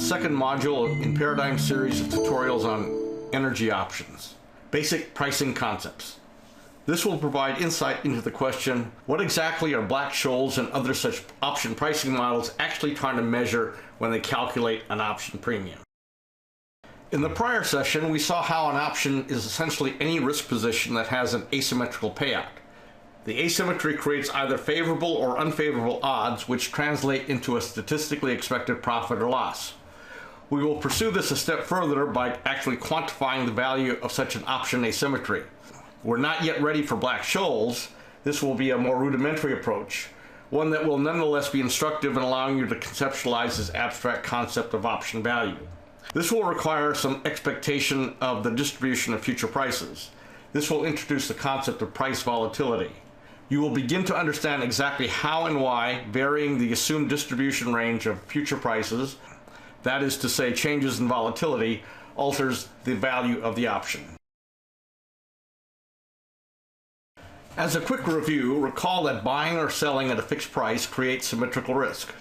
second module in Paradigm series of tutorials on energy options, basic pricing concepts. This will provide insight into the question, what exactly are Black-Scholes and other such option pricing models actually trying to measure when they calculate an option premium? In the prior session, we saw how an option is essentially any risk position that has an asymmetrical payout. The asymmetry creates either favorable or unfavorable odds, which translate into a statistically expected profit or loss. We will pursue this a step further by actually quantifying the value of such an option asymmetry. We're not yet ready for Black-Scholes. This will be a more rudimentary approach, one that will nonetheless be instructive in allowing you to conceptualize this abstract concept of option value. This will require some expectation of the distribution of future prices. This will introduce the concept of price volatility. You will begin to understand exactly how and why varying the assumed distribution range of future prices, that is to say changes in volatility, alters the value of the option. As a quick review, recall that buying or selling at a fixed price creates symmetrical risk.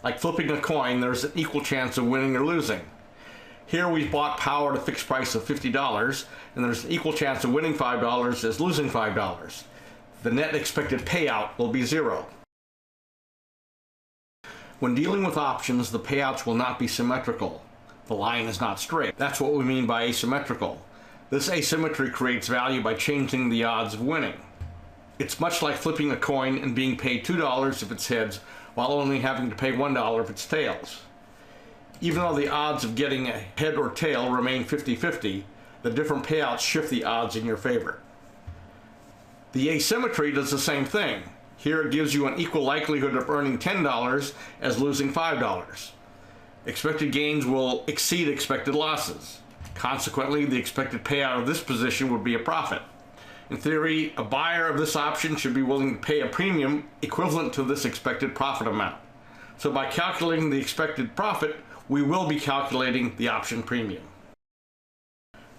Like flipping a coin, there's an equal chance of winning or losing. Here we've bought power at a fixed price of $50, and there's an equal chance of winning $5 as losing $5. The net expected payout will be 0. When dealing with options, the payouts will not be symmetrical. The line is not straight. That's what we mean by asymmetrical. This asymmetry creates value by changing the odds of winning. It's much like flipping a coin and being paid $2 if it's heads, while only having to pay $1 if it's tails. Even though the odds of getting a head or tail remain 50-50, the different payouts shift the odds in your favor. The asymmetry does the same thing. Here it gives you an equal likelihood of earning $10 as losing $5. Expected gains will exceed expected losses. Consequently, the expected payout of this position would be a profit. In theory, a buyer of this option should be willing to pay a premium equivalent to this expected profit amount. So by calculating the expected profit, we will be calculating the option premium.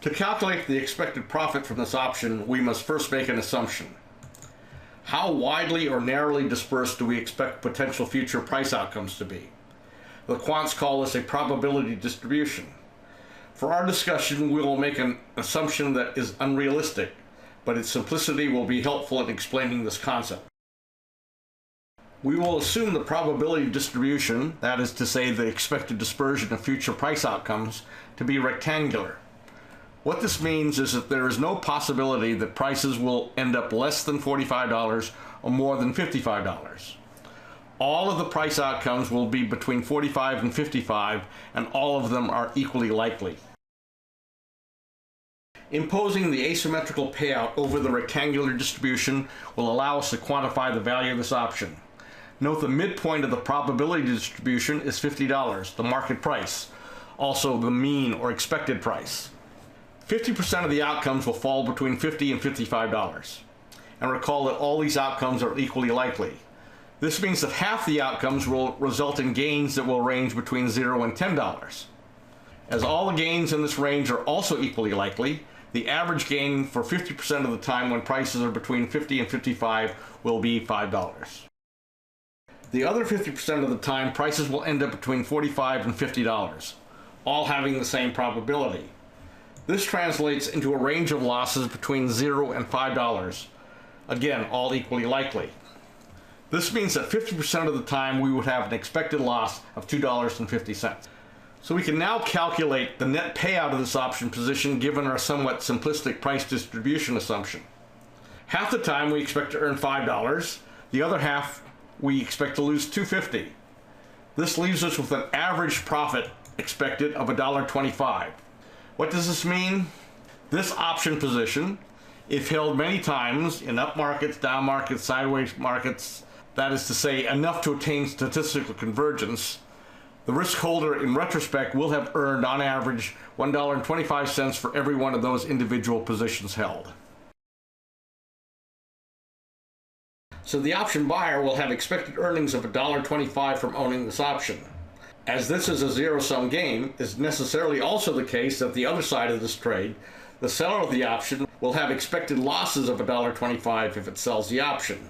To calculate the expected profit from this option, we must first make an assumption. How widely or narrowly dispersed do we expect potential future price outcomes to be? The quants call this a probability distribution. For our discussion, we will make an assumption that is unrealistic, but its simplicity will be helpful in explaining this concept. We will assume the probability distribution, that is to say the expected dispersion of future price outcomes, to be rectangular. What this means is that there is no possibility that prices will end up less than $45 or more than $55. All of the price outcomes will be between 45 and 55, and all of them are equally likely. Imposing the asymmetrical payout over the rectangular distribution will allow us to quantify the value of this option. Note the midpoint of the probability distribution is $50, the market price, also the mean or expected price. 50% of the outcomes will fall between $50 and $55. And recall that all these outcomes are equally likely. This means that half the outcomes will result in gains that will range between $0 and $10. As all the gains in this range are also equally likely, the average gain for 50% of the time when prices are between 50 and 55 will be $5. The other 50% of the time, prices will end up between $45 and $50, all having the same probability. This translates into a range of losses between $0 and $5, again, all equally likely. This means that 50% of the time we would have an expected loss of $2.50. So we can now calculate the net payout of this option position given our somewhat simplistic price distribution assumption. Half the time we expect to earn $5, the other half we expect to lose $2.50. This leaves us with an average profit expected of $1.25. What does this mean? This option position, if held many times in up markets, down markets, sideways markets, that is to say enough to attain statistical convergence, the risk holder in retrospect will have earned on average $1.25 for every one of those individual positions held. So the option buyer will have expected earnings of $1.25 from owning this option. As this is a zero-sum game, it's necessarily also the case that the other side of this trade, the seller of the option, will have expected losses of $1.25 if it sells the option.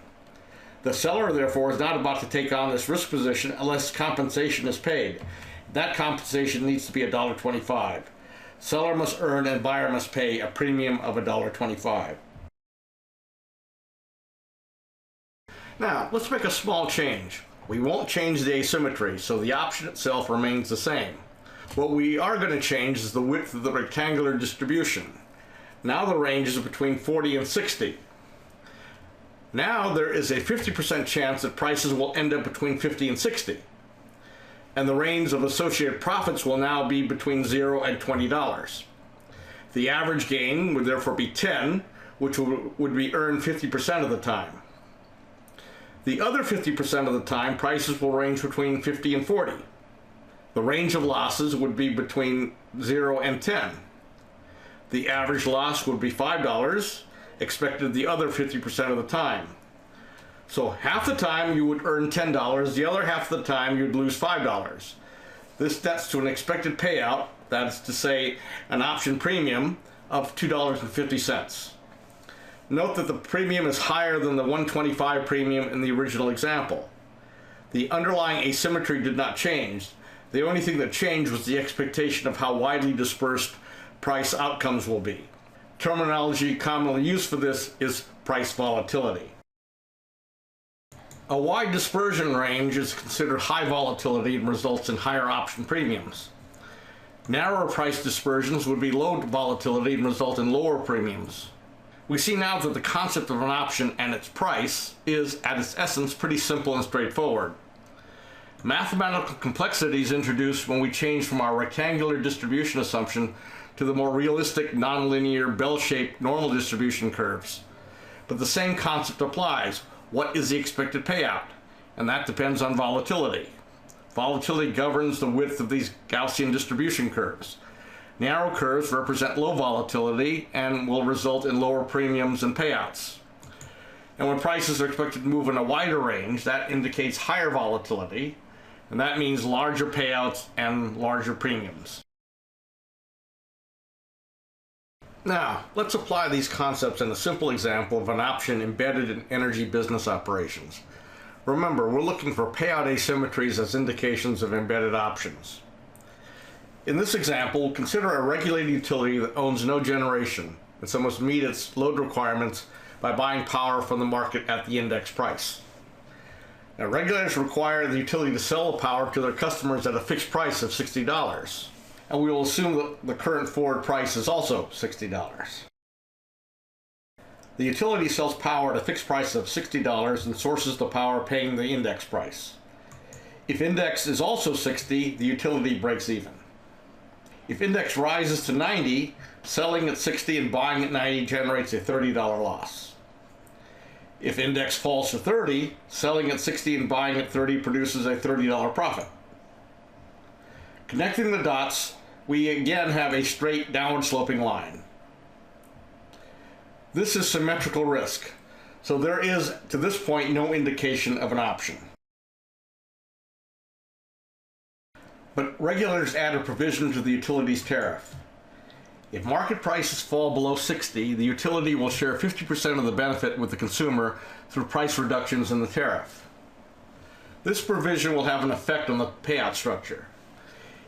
The seller, therefore, is not about to take on this risk position unless compensation is paid, That compensation needs to be $1.25. Seller must earn and buyer must pay a premium of $1.25. Now, let's make a small change. We won't change the asymmetry, so the option itself remains the same. What we are going to change is the width of the rectangular distribution. Now the range is between 40 and 60. Now there is a 50% chance that prices will end up between 50 and 60. And the range of associated profits will now be between $0 and $20. The average gain would therefore be 10, which would be earned 50% of the time. The other 50% of the time, prices will range between 50 and 40. The range of losses would be between 0 and 10. The average loss would be $5, expected the other 50% of the time. So half the time you would earn $10, the other half of the time you'd lose $5. This nets to an expected payout, that is to say, an option premium of $2.50. Note that the premium is higher than the $1.25 premium in the original example. The underlying asymmetry did not change. The only thing that changed was the expectation of how widely dispersed price outcomes will be. Terminology commonly used for this is price volatility. A wide dispersion range is considered high volatility and results in higher option premiums. Narrower price dispersions would be low volatility and result in lower premiums. We see now that the concept of an option and its price is, at its essence, pretty simple and straightforward. Mathematical complexity is introduced when we change from our rectangular distribution assumption to the more realistic nonlinear bell-shaped normal distribution curves. But the same concept applies. What is the expected payout? And that depends on volatility. Volatility governs the width of these Gaussian distribution curves. Narrow curves represent low volatility and will result in lower premiums and payouts. And when prices are expected to move in a wider range, that indicates higher volatility, and that means larger payouts and larger premiums. Now, let's apply these concepts in a simple example of an option embedded in energy business operations. Remember, we're looking for payout asymmetries as indications of embedded options. In this example, consider a regulated utility that owns no generation, and so must meet its load requirements by buying power from the market at the index price. Now, regulators require the utility to sell the power to their customers at a fixed price of $60. And we will assume that the current forward price is also $60. The utility sells power at a fixed price of $60 and sources the power paying the index price. If index is also 60, the utility breaks even. If index rises to 90, selling at 60 and buying at 90 generates a $30 loss. If index falls to 30, selling at 60 and buying at 30 produces a $30 profit. Connecting the dots, we again have a straight downward sloping line. This is symmetrical risk, so there is, to this point, no indication of an option. But regulators add a provision to the utility's tariff. If market prices fall below 60, the utility will share 50% of the benefit with the consumer through price reductions in the tariff. This provision will have an effect on the payout structure.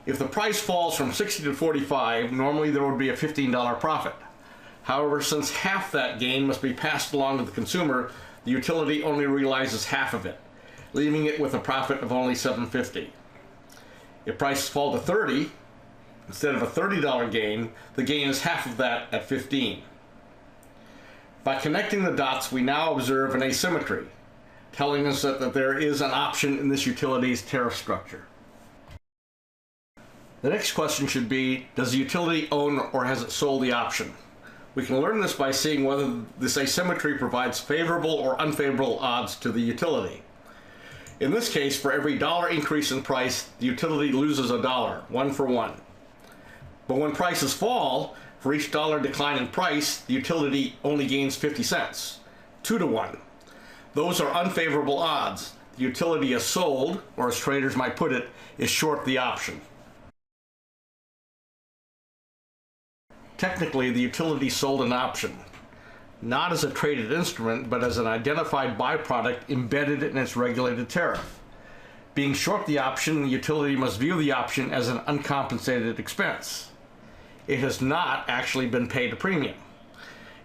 If the price falls from 60 to 45, normally there would be a $15 profit. However, since half that gain must be passed along to the consumer, the utility only realizes half of it, leaving it with a profit of only $7.50. If prices fall to 30, instead of a $30 gain, the gain is half of that at $15. By connecting the dots, we now observe an asymmetry, telling us that there is an option in this utility's tariff structure. The next question should be, does the utility own or has it sold the option? We can learn this by seeing whether this asymmetry provides favorable or unfavorable odds to the utility. In this case, for every dollar increase in price, the utility loses $1, 1 for 1. But when prices fall, for each dollar decline in price, the utility only gains 50 cents, 2 to 1. Those are unfavorable odds. The utility is sold, or as traders might put it, is short the option. Technically, the utility sold an option, not as a traded instrument, but as an identified byproduct embedded in its regulated tariff. Being short the option, the utility must view the option as an uncompensated expense. It has not actually been paid a premium.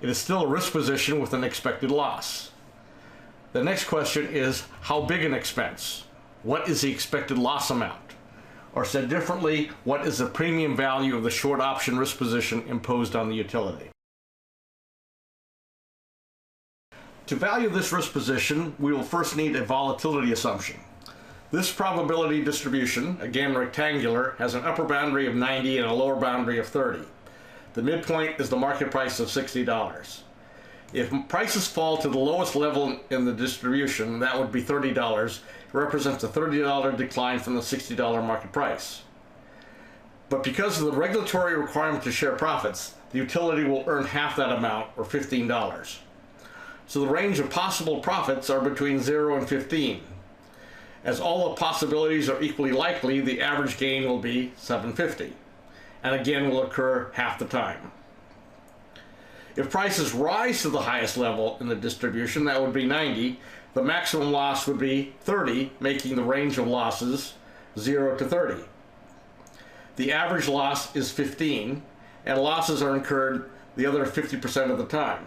It is still a risk position with an expected loss. The next question is, how big an expense? What is the expected loss amount? Or said differently, what is the premium value of the short option risk position imposed on the utility? To value this risk position, we will first need a volatility assumption. This probability distribution, again rectangular, has an upper boundary of 90 and a lower boundary of 30. The midpoint is the market price of $60. If prices fall to the lowest level in the distribution, that would be $30, it represents a $30 decline from the $60 market price. But because of the regulatory requirement to share profits, the utility will earn half that amount, or $15. So the range of possible profits are between 0 and 15. As all the possibilities are equally likely, the average gain will be $7.50, and again will occur half the time. If prices rise to the highest level in the distribution, that would be 90, the maximum loss would be 30, making the range of losses 0 to 30. The average loss is 15, and losses are incurred the other 50% of the time.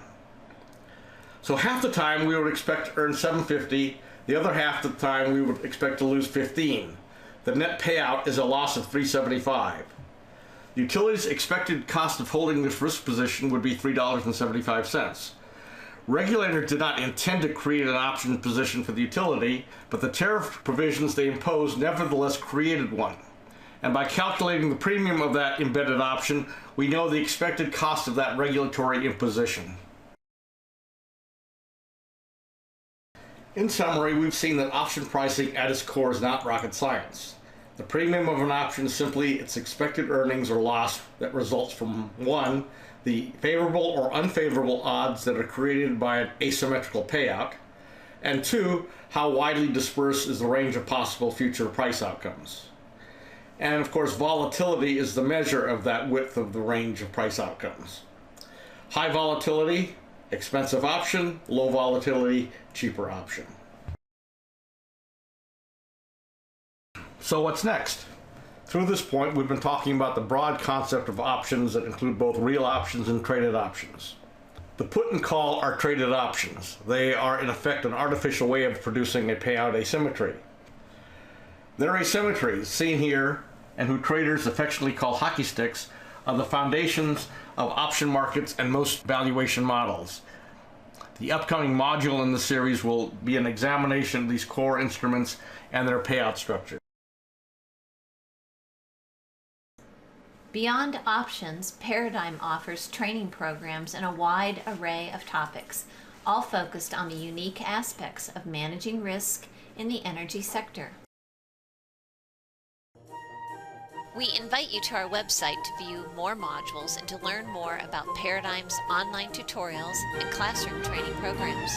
So half the time we would expect to earn $7.50, the other half of the time we would expect to lose 15. The net payout is a loss of $3.75. The utility's expected cost of holding this risk position would be $3.75. Regulators did not intend to create an option position for the utility, but the tariff provisions they imposed nevertheless created one. And by calculating the premium of that embedded option, we know the expected cost of that regulatory imposition. In summary, we've seen that option pricing at its core is not rocket science. The premium of an option is simply its expected earnings or loss that results from 1, the favorable or unfavorable odds that are created by an asymmetrical payout, and 2, how widely dispersed is the range of possible future price outcomes. And of course, volatility is the measure of that width of the range of price outcomes. High volatility, expensive option; low volatility, cheaper option. So what's next? Through this point, we've been talking about the broad concept of options that include both real options and traded options. The put and call are traded options. They are in effect an artificial way of producing a payout asymmetry. Their asymmetries, seen here, and who traders affectionately call hockey sticks, are the foundations of option markets and most valuation models. The upcoming module in the series will be an examination of these core instruments and their payout structure. Beyond options, Paradigm offers training programs in a wide array of topics, all focused on the unique aspects of managing risk in the energy sector. We invite you to our website to view more modules and to learn more about Paradigm's online tutorials and classroom training programs.